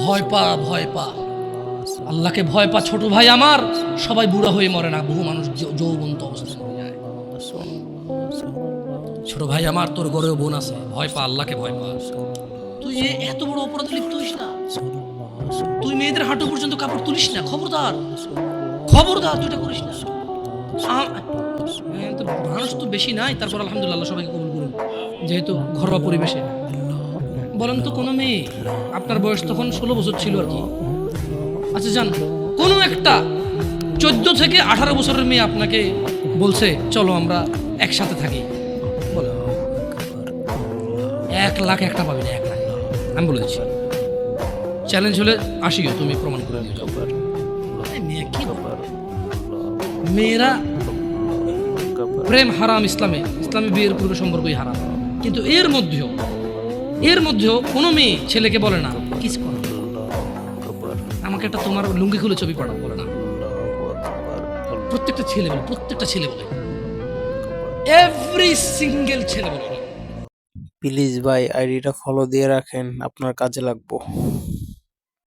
ভয় পা, ভয় পা, আল্লাহকে ভয় পা ছোট ভাই আমার। সবাই বুড়া হয়ে মরে না, বহু মানুষ যৌবন্ত অবস্থায় মরে যায়। ছোট ভাই আমার, তোর ঘরেও বোন আছে, ভয় পা, আল্লাহকে ভয় পা। তুই এত বড় অপরাধে লিপ্ত হইস না। তুই মেয়েদের হাঁটু পর্যন্ত কাপড় তুলিস না, খবরদার, খবরদার, তুই এটা করিস না। মানুষ তো বেশি নাই, তারপর আলহামদুলিল্লাহ সবাইকে কবুল করুন, যেহেতু ঘরোয়া পরিবেশে। বলেন তো কোনো মেয়ে, আপনার বয়স তখন 16 বছর ছিল আর কি, আচ্ছা যান, কোনো একটা 14 থেকে 18 বছরের মেয়ে আপনাকে বলছে চলো আমরা একসাথে থাকি, বলো 1 লাখ একটা পাবি না, 1 লাখ। আমি বলে দিচ্ছি, চ্যালেঞ্জ হলে আসিও, তুমি প্রমাণ করে নিয়ে যাও। মেয়ে কি মেয়েরা প্রেম হারাম ইসলামে, ইসলামে বিয়ের পূর্বে সম্পর্কই হারাম। কিন্তু এর মধ্যেও কোনো মেয়ে ছেলেকে বলে না কিস করো, আমাকে একটা তোমার লুঙ্গি খুলে ছবি পাঠাও, বলে না। প্রত্যেকটা ছেলে বলে, এভরি সিঙ্গেল ছেলে বলে। প্লিজ ভাই আইডিটা ফলো দিয়ে রাখেন, আপনার কাজে লাগবো।